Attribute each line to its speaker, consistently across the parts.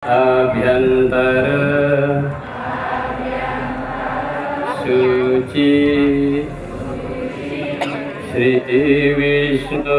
Speaker 1: आभ्यंतर शुचि श्री विष्णु।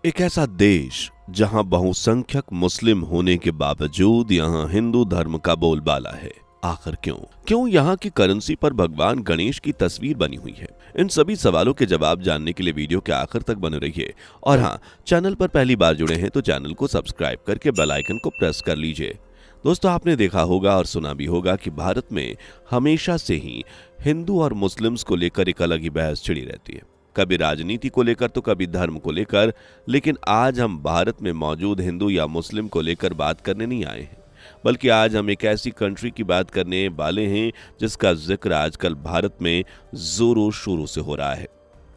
Speaker 2: एक ऐसा देश जहां बहुसंख्यक मुस्लिम होने के बावजूद यहां हिंदू धर्म का बोलबाला है। आखिर क्यों यहां की करेंसी पर भगवान गणेश की तस्वीर बनी हुई है? इन सभी सवालों के जवाब जानने के लिए वीडियो के आखिर तक बने रहिए। और हाँ, चैनल पर पहली बार जुड़े हैं तो चैनल को सब्सक्राइब करके बेल आइकन को प्रेस कर लीजिए। दोस्तों, आपने देखा होगा और सुना भी होगा कि भारत में हमेशा से ही हिंदू और मुस्लिम्स को लेकर एक अलग ही बहस छिड़ी रहती है, कभी राजनीति को लेकर तो कभी धर्म को लेकर। लेकिन आज हम भारत में मौजूद हिंदू या मुस्लिम को लेकर बात करने नहीं आए हैं, बल्कि आज हम एक ऐसी कंट्री की बात करने वाले हैं जिसका जिक्र आजकल भारत में जोरों शोरों से हो रहा है।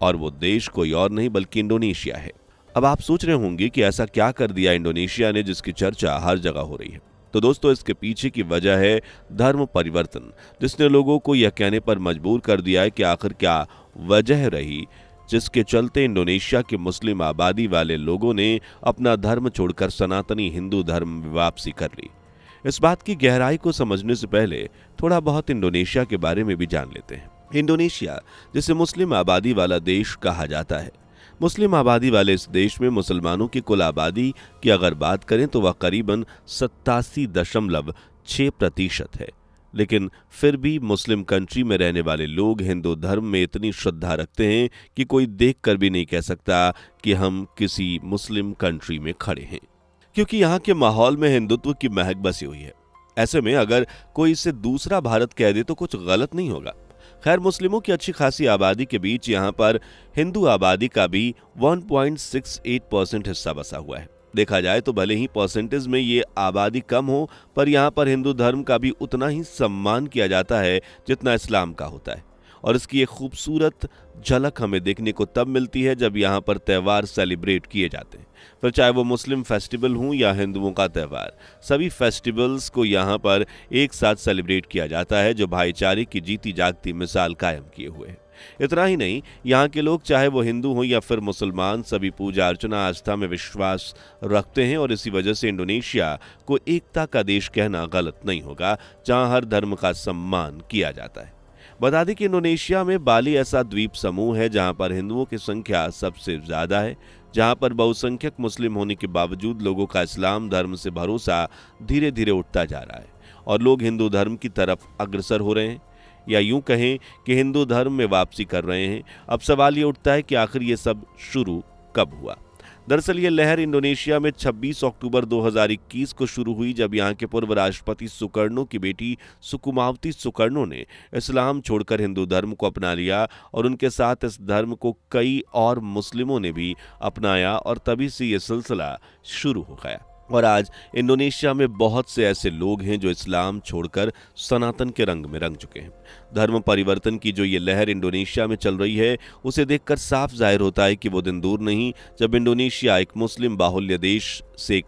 Speaker 2: और वो देश कोई और नहीं बल्कि इंडोनेशिया है। अब आप सोच रहे होंगे कि ऐसा क्या कर दिया इंडोनेशिया ने जिसकी चर्चा हर जगह हो रही है। तो दोस्तों, इसके पीछे की वजह है धर्म परिवर्तन, जिसने लोगों को यह कहने पर मजबूर कर दिया है कि आखिर क्या वजह रही जिसके चलते इंडोनेशिया के मुस्लिम आबादी वाले लोगों ने अपना धर्म छोड़कर सनातनी हिंदू धर्म में वापसी कर ली। इस बात की गहराई को समझने से पहले थोड़ा बहुत इंडोनेशिया के बारे में भी जान लेते हैं। इंडोनेशिया, जिसे मुस्लिम आबादी वाला देश कहा जाता है, मुस्लिम आबादी वाले इस देश में मुसलमानों की कुल आबादी की अगर बात करें तो वह करीबन 87.6% है। लेकिन फिर भी मुस्लिम कंट्री में रहने वाले लोग हिंदू धर्म में इतनी श्रद्धा रखते हैं कि कोई देखकर भी नहीं कह सकता कि हम किसी मुस्लिम कंट्री में खड़े हैं, क्योंकि यहाँ के माहौल में हिंदुत्व की महक बसी हुई है। ऐसे में अगर कोई इसे दूसरा भारत कह दे तो कुछ गलत नहीं होगा। खैर, मुस्लिमों की अच्छी खासी आबादी के बीच यहाँ पर हिंदू आबादी का भी 1.68% हिस्सा बसा हुआ है। देखा जाए तो भले ही परसेंटेज में ये आबादी कम हो, पर यहाँ पर हिंदू धर्म का भी उतना ही सम्मान किया जाता है जितना इस्लाम का होता है। और इसकी एक खूबसूरत झलक हमें देखने को तब मिलती है जब यहाँ पर त्यौहार सेलिब्रेट किए जाते हैं। फिर चाहे वो मुस्लिम फेस्टिवल हों या हिंदुओं का त्यौहार, सभी फेस्टिवल्स को यहाँ पर एक साथ सेलिब्रेट किया जाता है, जो भाईचारे की जीती जागती मिसाल कायम किए हुए है। इतना ही नहीं, यहाँ के लोग चाहे वो हिंदू हो या फिर मुसलमान, सभी पूजा अर्चना आस्था में विश्वास रखते हैं। और इसी वजह से इंडोनेशिया को एकता का देश कहना गलत नहीं होगा, जहाँ हर धर्म का सम्मान किया जाता है। बता दें कि इंडोनेशिया में बाली ऐसा द्वीप समूह है जहां पर हिंदुओं की संख्या सबसे ज्यादा है, जहां पर बहुसंख्यक मुस्लिम होने के बावजूद लोगों का इस्लाम धर्म से भरोसा धीरे धीरे उठता जा रहा है और लोग हिंदू धर्म की तरफ अग्रसर हो रहे हैं, या यूं कहें कि हिंदू धर्म में वापसी कर रहे हैं। अब सवाल ये उठता है कि आखिर ये सब शुरू कब हुआ? दरअसल ये लहर इंडोनेशिया में 26 अक्टूबर 2021 को शुरू हुई, जब यहाँ के पूर्व राष्ट्रपति सुकर्णो की बेटी सुकुमावती सुकर्णो ने इस्लाम छोड़कर हिंदू धर्म को अपना लिया और उनके साथ इस धर्म को कई और मुस्लिमों ने भी अपनाया और तभी से ये सिलसिला शुरू हो गया। और आज इंडोनेशिया में बहुत से ऐसे लोग हैं जो इस्लाम छोड़कर सनातन के रंग में रंग चुके हैं। धर्म परिवर्तन की जो ये लहर इंडोनेशिया में चल रही है, उसे देखकर साफ जाहिर होता है कि वो दिन दूर नहीं जब इंडोनेशिया एक मुस्लिम बाहुल्य देश से एक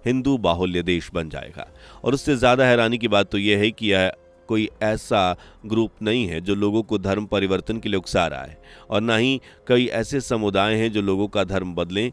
Speaker 2: हिंदू बाहुल्य देश बन जाएगा। और उससे ज़्यादा हैरानी की बात तो यह है कि यह कोई ऐसा ग्रुप नहीं है जो लोगों को धर्म परिवर्तन के लिए उकसा रहा है, और ना ही कई ऐसे समुदाय हैं जो लोगों का धर्म बदलें,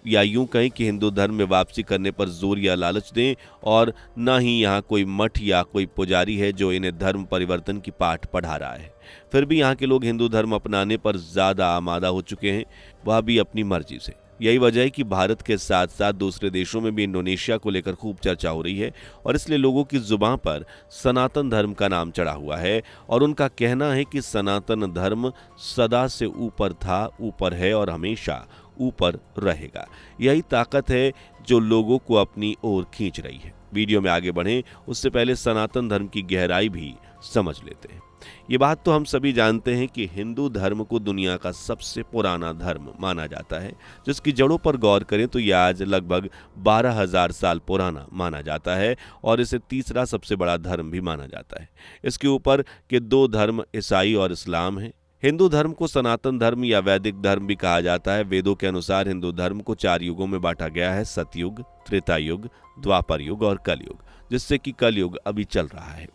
Speaker 2: या यूं कहें कि हिंदू धर्म में वापसी करने पर जोर या लालच दें। और न ही यहाँ कोई मठ या कोई पुजारी है जो इन्हें धर्म परिवर्तन की पाठ पढ़ा रहा है। फिर भी यहाँ के लोग हिंदू धर्म अपनाने पर ज़्यादा आमादा हो चुके हैं, वह भी अपनी मर्जी से। यही वजह है कि भारत के साथ साथ दूसरे देशों में भी इंडोनेशिया को लेकर खूब चर्चा हो रही है, और इसलिए लोगों की जुबान पर सनातन धर्म का नाम चढ़ा हुआ है। और उनका कहना है कि सनातन धर्म सदा से ऊपर था, ऊपर है और हमेशा ऊपर रहेगा। यही ताकत है जो लोगों को अपनी ओर खींच रही है। वीडियो में आगे बढ़ें उससे पहले सनातन धर्म की गहराई भी समझ लेते हैं। ये बात तो हम सभी जानते हैं कि हिंदू धर्म को दुनिया का सबसे पुराना धर्म माना जाता है, जिसकी जड़ों पर गौर करें तो यह आज लगभग 12,000 साल पुराना माना जाता है और इसे तीसरा सबसे बड़ा धर्म भी माना जाता है। इसके ऊपर के दो धर्म ईसाई और इस्लाम हैं। हिंदू धर्म को सनातन धर्म या वैदिक धर्म भी कहा जाता है। वेदों के अनुसार हिंदू धर्म को 4 युगों में बांटा गया है, सतयुग, त्रेता युग, द्वापर युग और कलयुग, जिससे कि कलयुग अभी चल रहा है।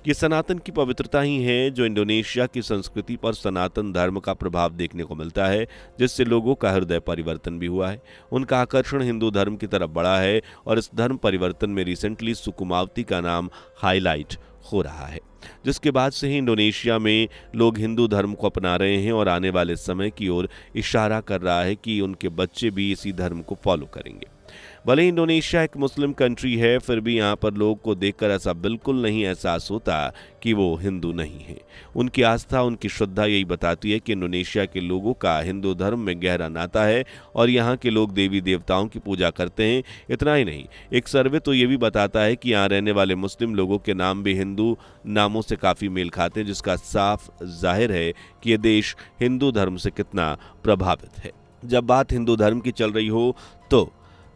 Speaker 2: ये सनातन की पवित्रता ही है जो इंडोनेशिया की संस्कृति पर सनातन धर्म का प्रभाव देखने को मिलता है, जिससे लोगों का हृदय परिवर्तन भी हुआ है। उनका आकर्षण हिंदू धर्म की तरफ बढ़ा है और इस धर्म परिवर्तन में रिसेंटली सुकुमावती का नाम हाईलाइट हो रहा है, जिसके बाद से ही इंडोनेशिया में लोग हिंदू धर्म को अपना रहे हैं और आने वाले समय की ओर इशारा कर रहा है कि उनके बच्चे भी इसी धर्म को फॉलो करेंगे। भले ही इंडोनेशिया एक मुस्लिम कंट्री है, फिर भी यहाँ पर लोग को देखकर ऐसा बिल्कुल नहीं एहसास होता कि वो हिंदू नहीं है। उनकी आस्था, उनकी श्रद्धा यही बताती है कि इंडोनेशिया के लोगों का हिंदू धर्म में गहरा नाता है और यहाँ के लोग देवी देवताओं की पूजा करते हैं। इतना ही नहीं, एक सर्वे तो ये भी बताता है कि यहाँ रहने वाले मुस्लिम लोगों के नाम भी हिंदू नामों से काफ़ी मेल खाते हैं, जिसका साफ जाहिर है कि ये देश हिंदू धर्म से कितना प्रभावित है। जब बात हिंदू धर्म की चल रही हो तो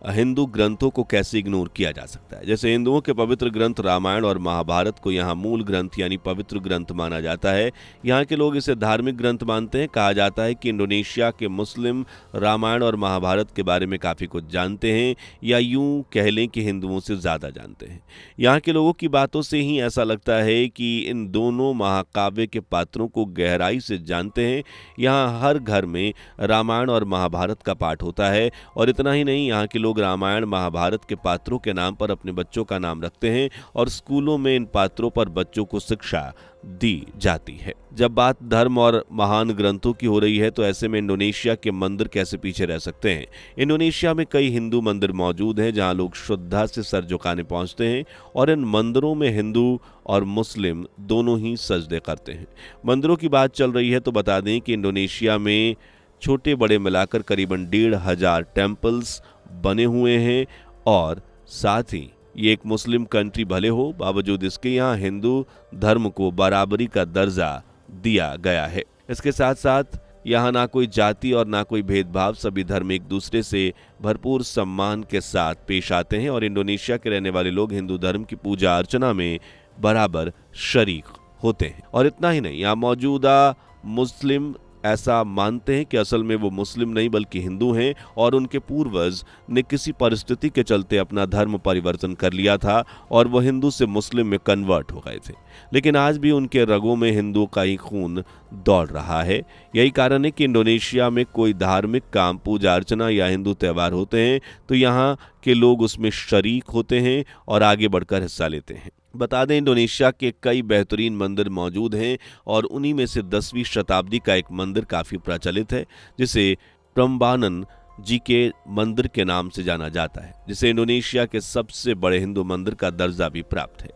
Speaker 2: हिंदू ग्रंथों को कैसे इग्नोर किया जा सकता है। जैसे हिंदुओं के पवित्र ग्रंथ रामायण और महाभारत को यहाँ मूल ग्रंथ यानी पवित्र ग्रंथ माना जाता है। यहाँ के लोग इसे धार्मिक ग्रंथ मानते हैं। कहा जाता है कि इंडोनेशिया के मुस्लिम रामायण और महाभारत के बारे में काफ़ी कुछ जानते हैं, या यूं कह लें कि हिंदुओं से ज़्यादा जानते हैं। यहाँ के लोगों की बातों से ही ऐसा लगता है कि इन दोनों महाकाव्य के पात्रों को गहराई से जानते हैं। यहाँ हर घर में रामायण और महाभारत का पाठ होता है और इतना ही नहीं, यहाँ के लोग रामायण महाभारत के पात्रों के नाम पर अपने बच्चों का नाम रखते हैं और स्कूलों में इन पात्रों पर बच्चों को शिक्षा दी जाती है। जब बात धर्म और महान ग्रंथों की हो रही है तो ऐसे में इंडोनेशिया के मंदिर कैसे पीछे रह सकते हैं। इंडोनेशिया में कई हिंदू मंदिर मौजूद हैं जहां लोग श्रद्धा से सर झुकाने पहुंचते हैं और इन मंदिरों में हिंदू और मुस्लिम दोनों ही सजदे करते हैं। मंदिरों की बात चल रही है तो बता दें कि इंडोनेशिया में छोटे बड़े मिलाकर करीबन 1500 टेम्पल्स बने हुए हैं और साथ ही ये एक मुस्लिम कंट्री भले हो, बावजूद इसके यहाँ हिंदू धर्म को बराबरी का दर्जा दिया गया है। इसके साथ साथ यहाँ ना कोई जाति और ना कोई भेदभाव, सभी धर्म एक दूसरे से भरपूर सम्मान के साथ पेश आते हैं और इंडोनेशिया के रहने वाले लोग हिंदू धर्म की पूजा अर्चना में बराबर शरीक होते हैं। और इतना ही नहीं, यहाँ मौजूदा मुस्लिम ऐसा मानते हैं कि असल में वो मुस्लिम नहीं बल्कि हिंदू हैं और उनके पूर्वज ने किसी परिस्थिति के चलते अपना धर्म परिवर्तन कर लिया था और वो हिंदू से मुस्लिम में कन्वर्ट हो गए थे, लेकिन आज भी उनके रगों में हिंदुओं का ही खून दौड़ रहा है। यही कारण है कि इंडोनेशिया में कोई धार्मिक काम, पूजा अर्चना या हिंदू त्यौहार होते हैं तो यहाँ के लोग उसमें शरीक होते हैं और आगे बढ़कर हिस्सा लेते हैं। बता दें, इंडोनेशिया के कई बेहतरीन मंदिर मौजूद हैं और उन्हीं में से 10वीं शताब्दी का एक मंदिर काफ़ी प्रचलित है जिसे प्रम्बानन जी के मंदिर के नाम से जाना जाता है, जिसे इंडोनेशिया के सबसे बड़े हिंदू मंदिर का दर्जा भी प्राप्त है।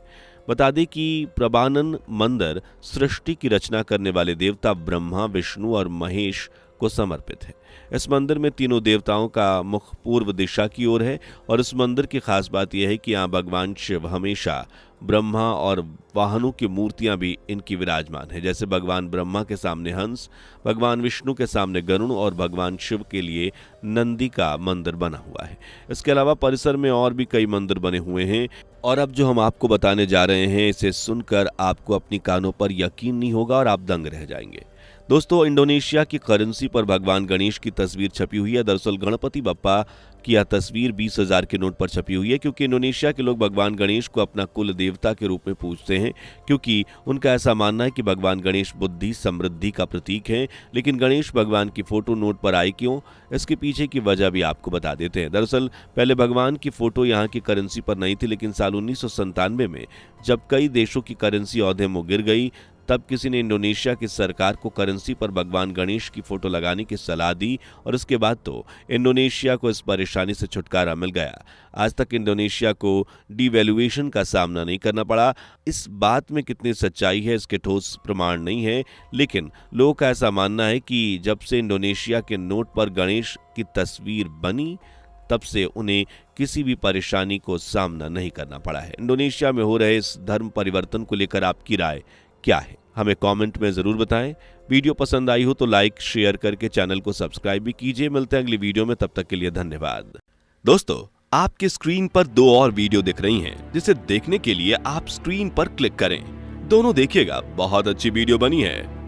Speaker 2: बता दें कि प्रम्बानन मंदिर सृष्टि की रचना करने वाले देवता ब्रह्मा, विष्णु और महेश को समर्पित है। इस मंदिर में तीनों देवताओं का मुख पूर्व दिशा की ओर है और इस मंदिर की खास बात यह है कि यहाँ भगवान शिव हमेशा ब्रह्मा और वाहनों की मूर्तियां भी इनकी विराजमान है। जैसे भगवान ब्रह्मा के सामने हंस, भगवान विष्णु के सामने गरुड़ और भगवान शिव के लिए नंदी का मंदिर बना हुआ है। इसके अलावा परिसर में और भी कई मंदिर बने हुए हैं और अब जो हम आपको बताने जा रहे हैं इसे सुनकर आपको अपनी कानों पर यकीन नहीं होगा और आप दंग रह जाएंगे। दोस्तों, इंडोनेशिया की करेंसी पर भगवान गणेश की तस्वीर छपी हुई है। दरअसल गणपति बप्पा की यह तस्वीर 20,000 के नोट पर छपी हुई है क्योंकि इंडोनेशिया के लोग भगवान गणेश को अपना कुल देवता के रूप में पूजते हैं, क्योंकि उनका ऐसा मानना है कि भगवान गणेश बुद्धि समृद्धि का प्रतीक है। लेकिन गणेश भगवान की फोटो नोट पर आई क्यों, इसके पीछे की वजह भी आपको बता देते हैं। दरअसल पहले भगवान की फोटो यहाँ की करेंसी पर नहीं थी, लेकिन साल 1997 में जब कई देशों की करेंसी औंधे मुँह गिर गई तब किसी ने इंडोनेशिया की सरकार को करेंसी पर भगवान गणेश की फोटो लगाने की सलाह दी और उसके बाद तो इंडोनेशिया को इस परेशानी से छुटकारा मिल गया। आज तक इंडोनेशिया को डिवैल्यूएशन का सामना नहीं करना पड़ा। इस बात में कितनी सच्चाई है इसके ठोस प्रमाण नहीं है, लेकिन लोगों का ऐसा मानना है कि जब से इंडोनेशिया के नोट पर गणेश की तस्वीर बनी तब से उन्हें किसी भी परेशानी को सामना नहीं करना पड़ा है। इंडोनेशिया में हो रहे इस धर्म परिवर्तन को लेकर आपकी राय क्या है, हमें कमेंट में जरूर बताएं। वीडियो पसंद आई हो तो लाइक शेयर करके चैनल को सब्सक्राइब भी कीजिए। मिलते हैं अगली वीडियो में, तब तक के लिए धन्यवाद। दोस्तों, आपके स्क्रीन पर 2 और वीडियो दिख रही हैं, जिसे देखने के लिए आप स्क्रीन पर क्लिक करें। दोनों देखिएगा, बहुत अच्छी वीडियो बनी है।